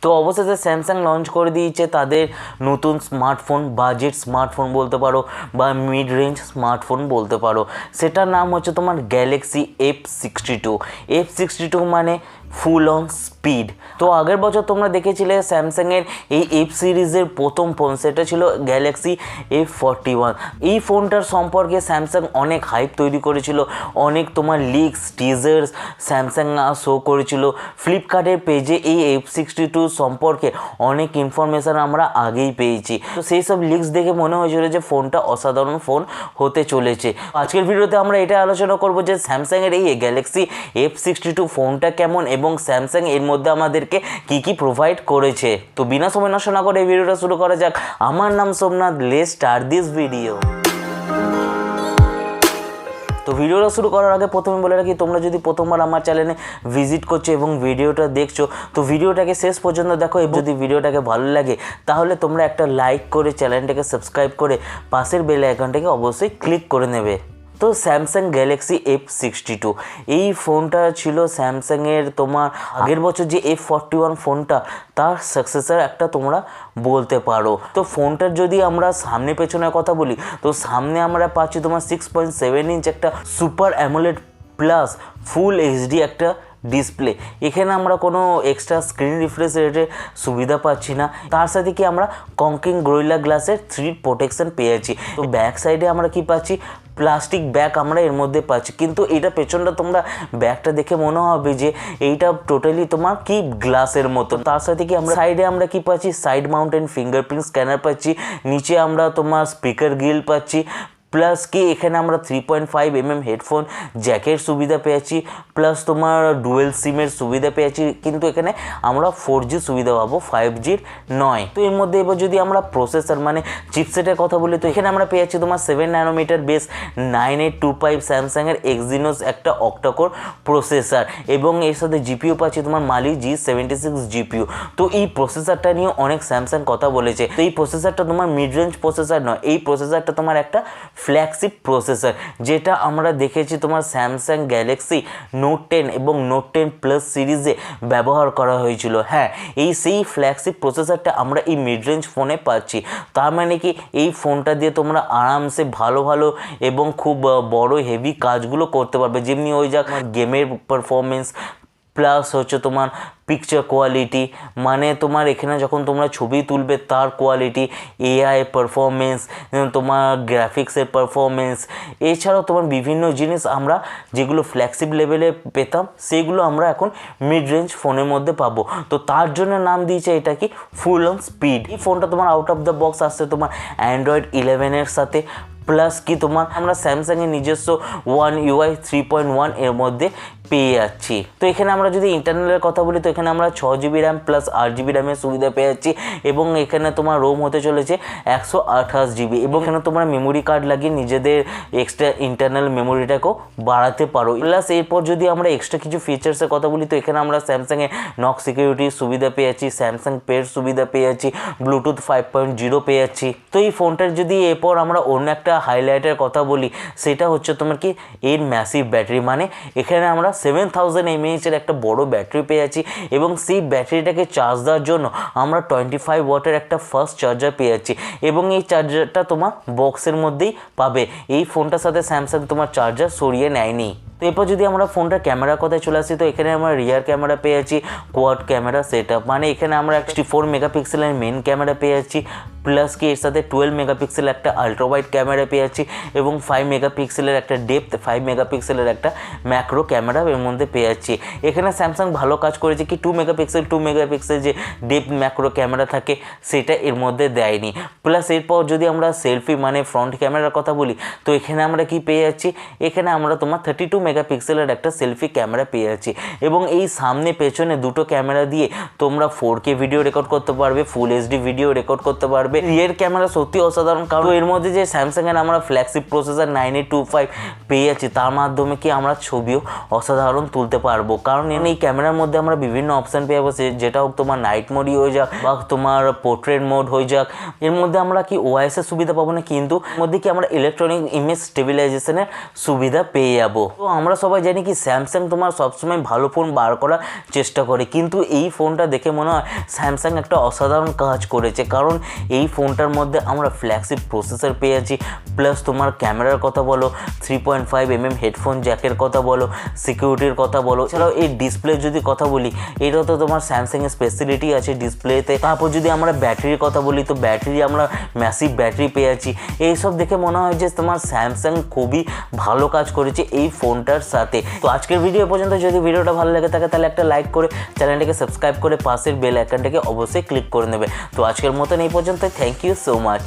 তো অবশেষে Samsung launch করে দিয়েছে তাদের নতুন স্মার্টফোন, বাজেট স্মার্টফোন বলতে পারো বা মিড রেঞ্জ স্মার্টফোন বলতে পারো। সেটার নাম হচ্ছে তোমার গ্যালাক্সি F62। F62 মানে ফুল অন স্পিড। তো আগের বছর তোমরা দেখেছিলে স্যামসাংয়ের এই এফ সিরিজের প্রথম ফোন, সেটা ছিল গ্যালাক্সি F41। এই ফোনটার সম্পর্কে স্যামসাং অনেক হাইপ তৈরি করেছিল, অনেক তোমার লিকস টিজার্স স্যামসাং শো করেছিল। ফ্লিপকার্টের পেজে এই F62 সম্পর্কে অনেক ইনফরমেশান আমরা আগেই পেয়েছি। তো সেই সব লিকস দেখে মনে হয়েছিল যে ফোনটা অসাধারণ ফোন হতে চলেছে। আজকের ভিডিওতে আমরা এটা আলোচনা করব যে স্যামসাংয়ের এই গ্যালাক্সি F62 ফোনটা কেমন এবং স্যামসাং এর মধ্যে আমাদেরকে কি কি প্রোভাইড করেছে। তো বিনা সময় নষ্ট না করে এই ভিডিওটা শুরু করা যাক। আমার নাম Somnath, let's start this video. তো ভিডিওটা শুরু করার আগে প্রথমে বলে রাখি, তোমরা যদি প্রথমবার আমার চ্যানেলে ভিজিট করছো এবং ভিডিওটা দেখছো তো ভিডিওটাকে শেষ পর্যন্ত দেখো, এবং যদি ভিডিওটাকে ভালো লাগে তাহলে তোমরা একটা লাইক করে চ্যানেলটাকে সাবস্ক্রাইব করে পাশের বেল আইকনটাকে অবশ্যই ক্লিক করে নেবে। তো স্যামসাং গ্যালাক্সি F62 এই ফোনটা ছিল স্যামসাংয়ের তোমার আগের বছর যে F41 ফোনটা তার সাকসেসর একটা তোমরা বলতে পারো। তো ফোনটার যদি আমরা সামনে পেছনের কথা বলি তো সামনে আমরা পাচ্ছি তোমার 6.7 ইঞ্চ একটা super AMOLED plus full HD একটা ডিসপ্লে। এখানে আমরা কোনো এক্সট্রা স্ক্রিন রিফ্রেশ রেটের সুবিধা পাচ্ছি না। তার সাথে কি আমরা কংকিং গরিলা গ্লাসের 3 প্রোটেকশন পেয়েছি। তো ব্যাক সাইডে আমরা কি পাচ্ছি, প্লাস্টিক ব্যাগ আমরা এর মধ্যে পাচ্ছি, কিন্তু এটা পেছনটা তোমরা ব্যাগটা দেখে মনে হবে যে এইটা টোটালি তোমার কি গ্লাসের মতো। তার সাথে কি আমরা সাইডে আমরা কি পাচ্ছি, সাইড মাউন্টেন ফিঙ্গারপ্রিন্ট স্ক্যানার পাচ্ছি, নিচে আমরা তোমার স্পিকার গ্রিল পাচ্ছি, প্লাস কি এখানে আমরা 3.5mm হেডফোন জ্যাকের সুবিধা পেয়েছি, প্লাস তোমার ডুয়েল সিমের সুবিধা পেয়েছি, কিন্তু এখানে আমরা 4G সুবিধা পাবো, 5Gর নয়। তো এর মধ্যে এবার যদি আমরা প্রসেসর মানে চিপসেটের কথা বলি তো এখানে আমরা পেয়েছি তোমার 7 ন্যানোমিটার বেস 9825 স্যামসাংয়ের এক্সিনোস একটা অক্টাকোর প্রসেসর, এবং এর সাথে জিপিইউ পাচ্ছি তোমার মালি G76 জিপিইউ। তো এই প্রসেসরটা নিয়ে অনেক স্যামসাং কথা বলেছে। তো এই প্রসেসরটা তোমার মিড রেঞ্জ প্রসেসর নয়, এই প্রসেসরটা তোমার একটা ফ্ল্যাগশিপ প্রসেসর, যেটা আমরা দেখেছি তোমার স্যামসাং গ্যালাক্সি নোট 10 এবং নোট 10 প্লাস সিরিজে ব্যবহার করা হয়েছিল। হ্যাঁ, এই সেই ফ্ল্যাগশিপ প্রসেসরটা আমরা এই মিড রেঞ্জ ফোনে পাচ্ছি। তার মানে কি এই ফোনটা দিয়ে তোমরা আরামসে ভালো ভালো এবং খুব বড় হেভি কাজগুলো করতে পারবে, যেমনি ওই যা গেমের পারফরমেন্স প্লাস হচ্ছে তোমার পিকচার কোয়ালিটি, মানে তোমার এখানে যখন তোমরা ছবি তুলবে তার কোয়ালিটি, এআই পারফরমেন্স, তোমার গ্রাফিক্সের পারফরমেন্স, এছাড়াও তোমার বিভিন্ন জিনিস আমরা যেগুলো ফ্ল্যাগশিপ লেভেলে পেতাম সেগুলো আমরা এখন মিড রেঞ্জ ফোনের মধ্যে পাবো। তো তার জন্য নাম দিয়েছে এটা কি ফুল অন স্পিড। এই ফোনটা তোমার আউট অফ দ্য বক্স আসছে তোমার অ্যান্ড্রয়েড 11 সাথে, প্লাস কি তোমার আমরা স্যামসাংয়ের নিজস্ব One UI 3.1 এর মধ্যে পেয়ে যাচ্ছি। তো এখানে আমরা যদি ইন্টারনালের কথা বলি তো এখানে আমরা 6GB র্যাম প্লাস 8GB র্যামের সুবিধা পেয়ে যাচ্ছি, এবং এখানে তোমার রোম হতে চলেছে 128GB, এবং এখানে তোমরা মেমোরি কার্ড লাগিয়ে নিজেদের এক্সট্রা ইন্টারনাল মেমোরিটাকেও বাড়াতে পারো। প্লাস এরপর যদি আমরা এক্সট্রা কিছু ফিচার্সের কথা বলি তো এখানে আমরা স্যামসাংয়ের নক সিকিউরিটির সুবিধা পেয়ে যাচ্ছি, স্যামসাং পের সুবিধা পেয়ে যাচ্ছি, ব্লুটুথ 5.0 পেয়ে যাচ্ছি। তো এই ফোনটার যদি এরপর আমরা অন্য একটা হাইলাইটের কথা বলি সেটা হচ্ছে তোমার কি এর ম্যাসিভ ব্যাটারি, মানে এখানে আমরা 7000 mAh এর একটা বড় ব্যাটারি পেয়ে যাচ্ছি, এবং সেই ব্যাটারিটাকে চার্জ দেওয়ার জন্য আমরা 25 ওয়াটের একটা ফাস্ট চার্জার পেয়ে যাচ্ছি, এবং এই চার্জারটা তোমার বক্সের মধ্যেই পাবে। এই ফোনটার সাথে স্যামসাং তোমার চার্জার সরিয়ে নেয়নি। তো এরপর যদি আমরা ফোনটার ক্যামেরার কথায় চলে আসি তো এখানে আমরা রিয়ার ক্যামেরা পেয়ে যাচ্ছি, কোয়াড ক্যামেরা সেটআপ, মানে এখানে আমরা 64 মেগাপিক্সেলের মেন ক্যামেরা পেয়ে যাচ্ছি, প্লাস কি এর সাথে 12 মেগাপিক্সেলের একটা আলট্রা ওয়াইড ক্যামেরা পেয়ে যাচ্ছি, এবং 5 মেগাপিক্সেলের একটা ডেপথ, 5 মেগাপিক্সেলের একটা ম্যাক্রো ক্যামেরা এর মধ্যে পেয়ে যাচ্ছি। এখানে স্যামসাং ভালো কাজ করেছে কি 2 মেগাপিক্সেল যে ডেপথ ম্যাক্রো ক্যামেরা থাকে সেটা এর মধ্যে দেয়নি। প্লাস এরপর যদি আমরা সেলফি মানে ফ্রন্ট ক্যামেরার কথা বলি তো এখানে আমরা কি পেয়ে যাচ্ছি, এখানে আমরা তোমার 32 মেগাপিক্সেলের একটা সেলফি ক্যামেরা পেয়ে যাচ্ছি, এবং এই সামনে পেছনে দুটো ক্যামেরা দিয়ে তোমরা 4K ভিডিও রেকর্ড করতে পারবে, ফুল এইচডি ভিডিও রেকর্ড করতে পারবে, পারবে। রিয়ার ক্যামেরা সত্যি অসাধারণ, কারণ এর মধ্যে যে স্যামসাংয়ের আমরা ফ্ল্যাগশিপ প্রসেসর 9825 পেয়ে যাচ্ছি, তার মাধ্যমে কি আমরা ছবিও অসাধারণ তুলতে পারবো। কারণ এই ক্যামেরার মধ্যে আমরা বিভিন্ন অপশান পেয়ে যাবো, যেটা হোক তোমার নাইট মোডই হয়ে যাক বা তোমার পোর্ট্রেট মোড হয়ে যাক। এর মধ্যে আমরা কি ওআইএসের সুবিধা পাবো না, কিন্তু এর মধ্যে কি আমরা ইলেকট্রনিক ইমেজ স্টেবিলাইজেশনের সুবিধা পেয়ে যাবো। তো আমরা সবাই জানি কি স্যামসাং তোমার সবসময় ভালো ফোন বার করার চেষ্টা করে, কিন্তু এই ফোনটা দেখে মনে হয় স্যামসাং একটা অসাধারণ কাজ করেছে। কারণ এই ফোনটার মধ্যে আমরা ফ্ল্যাগশিপ প্রসেসর পেয়ে যাচ্ছি, প্লাস তোমার ক্যামেরার কথা বলো, 3.5mm হেডফোন জ্যাকের কথা বলো, সিকিউরিটির কথা বলো, এছাড়াও এই ডিসপ্লে যদি কথা বলি, এটা তো তোমার স্যামসাংয়ের স্পেশালিটি আছে ডিসপ্লেতে। তারপর যদি আমরা ব্যাটারির কথা বলি, তো ব্যাটারি আমরা ম্যাসিভ ব্যাটারি পেয়ে যাচ্ছি। এইসব দেখে মনে হয় যে তোমার স্যামসাং খুবই ভালো কাজ করেছে এই ফোনটার সাথে। তো আজকের ভিডিও পর্যন্ত যদি ভিডিওটা ভালো লাগে থাকে তাহলে একটা লাইক করে চ্যানেলটাকে সাবস্ক্রাইব করে পাশের বেল আইকনটাকে অবশ্যই ক্লিক করে নেবে। তো আজকের মতন এই পর্যন্ত, থ্যাংক ইউ সো মাচ।